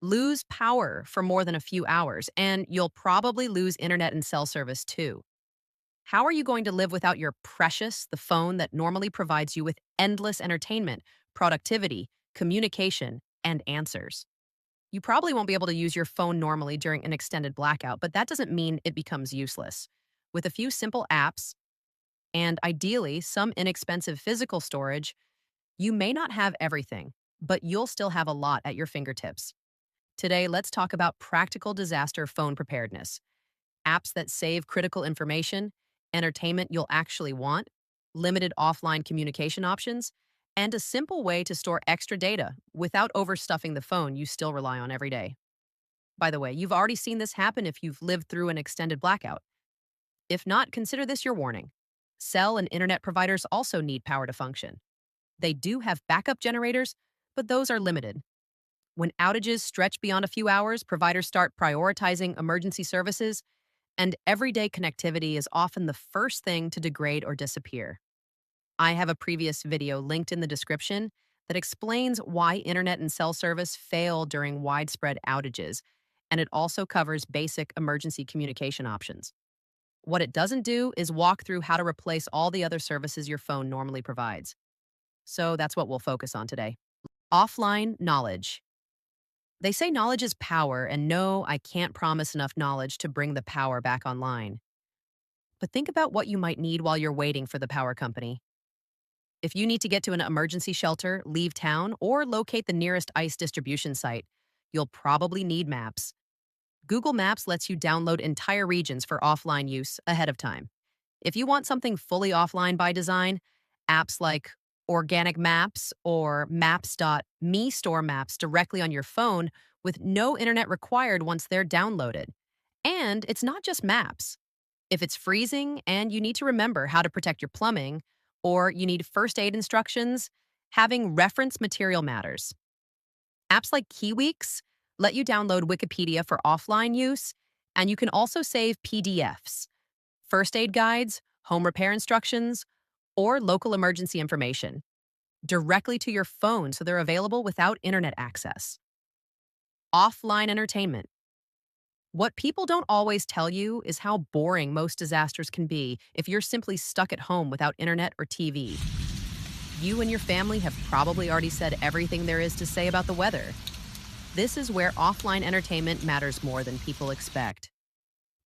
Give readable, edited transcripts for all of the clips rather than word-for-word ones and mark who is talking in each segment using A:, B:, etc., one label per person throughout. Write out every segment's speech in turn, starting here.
A: lose power for more than a few hours, and you'll probably lose internet and cell service too. How are you going to live without your precious, the phone that normally provides you with endless entertainment, productivity, communication, and answers? You probably won't be able to use your phone normally during an extended blackout, but that doesn't mean it becomes useless. With a few simple apps and ideally some inexpensive physical storage, you may not have everything, but you'll still have a lot at your fingertips. Today, let's talk about practical disaster phone preparedness, apps that save critical information, entertainment you'll actually want, limited offline communication options, and a simple way to store extra data without overstuffing the phone you still rely on every day. By the way, you've already seen this happen if you've lived through an extended blackout. If not, consider this your warning. Cell and internet providers also need power to function. They do have backup generators, but those are limited. When outages stretch beyond a few hours, providers start prioritizing emergency services, and everyday connectivity is often the first thing to degrade or disappear. I have a previous video linked in the description that explains why internet and cell service fail during widespread outages, and it also covers basic emergency communication options. What it doesn't do is walk through how to replace all the other services your phone normally provides. So that's what we'll focus on today. Offline knowledge. They say knowledge is power, and no, I can't promise enough knowledge to bring the power back online. But think about what you might need while you're waiting for the power company. If you need to get to an emergency shelter, leave town, or locate the nearest ice distribution site, you'll probably need maps. Google Maps lets you download entire regions for offline use ahead of time. If you want something fully offline by design, apps like Organic Maps or Maps.me store maps directly on your phone with no internet required once they're downloaded. And it's not just maps. If it's freezing and you need to remember how to protect your plumbing, or you need first aid instructions, having reference material matters. Apps like KeyWeeks let you download Wikipedia for offline use, and you can also save PDFs, first aid guides, home repair instructions, or local emergency information directly to your phone so they're available without internet access. Offline entertainment. What people don't always tell you is how boring most disasters can be if you're simply stuck at home without internet or TV. You and your family have probably already said everything there is to say about the weather. This is where offline entertainment matters more than people expect.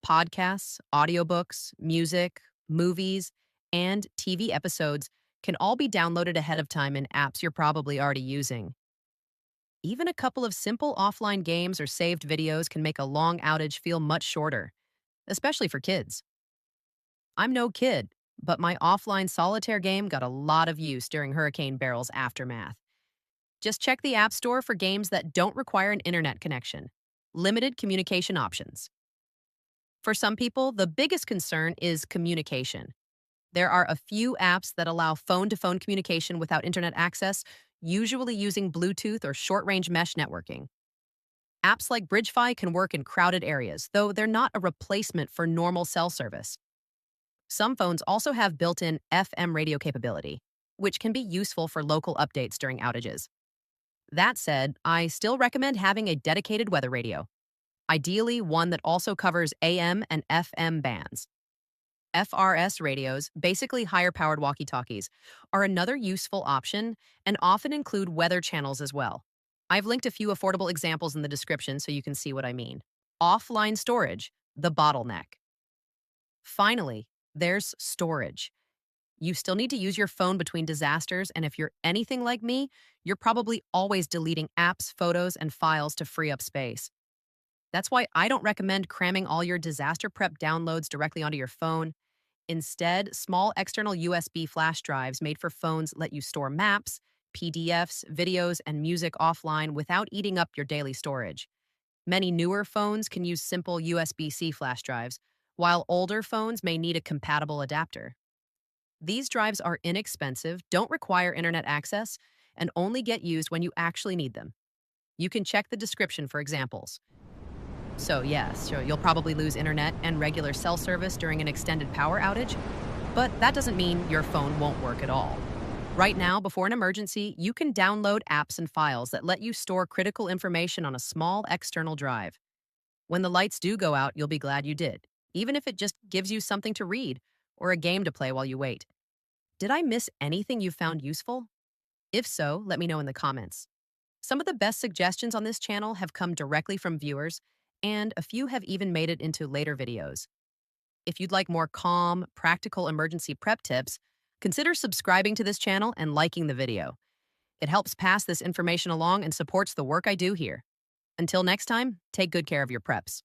A: Podcasts, audiobooks, music, movies, and TV episodes can all be downloaded ahead of time in apps you're probably already using. Even a couple of simple offline games or saved videos can make a long outage feel much shorter, especially for kids. I'm no kid, but my offline solitaire game got a lot of use during Hurricane Barrel's aftermath. Just check the App Store for games that don't require an internet connection. Limited communication options. For some people, the biggest concern is communication. There are a few apps that allow phone-to-phone communication without internet access, usually using Bluetooth or short-range mesh networking. Apps like BridgeFi can work in crowded areas, though they're not a replacement for normal cell service. Some phones also have built-in FM radio capability, which can be useful for local updates during outages. That said, I still recommend having a dedicated weather radio, ideally one that also covers AM and FM bands. FRS radios, basically higher-powered walkie-talkies, are another useful option and often include weather channels as well. I've linked a few affordable examples in the description so you can see what I mean. Offline storage, the bottleneck. Finally, there's storage. You still need to use your phone between disasters, and if you're anything like me, you're probably always deleting apps, photos, and files to free up space. That's why I don't recommend cramming all your disaster prep downloads directly onto your phone. Instead, small external USB flash drives made for phones let you store maps, PDFs, videos, and music offline without eating up your daily storage. Many newer phones can use simple USB-C flash drives, while older phones may need a compatible adapter. These drives are inexpensive, don't require internet access, and only get used when you actually need them. You can check the description for examples. So yes, sure, you'll probably lose internet and regular cell service during an extended power outage, but that doesn't mean your phone won't work at all. Right now, before an emergency, you can download apps and files that let you store critical information on a small external drive. When the lights do go out, you'll be glad you did, even if it just gives you something to read or a game to play while you wait. Did I miss anything you found useful? If so, let me know in the comments. Some of the best suggestions on this channel have come directly from viewers, and a few have even made it into later videos. If you'd like more calm, practical emergency prep tips, consider subscribing to this channel and liking the video. It helps pass this information along and supports the work I do here. Until next time, take good care of your preps.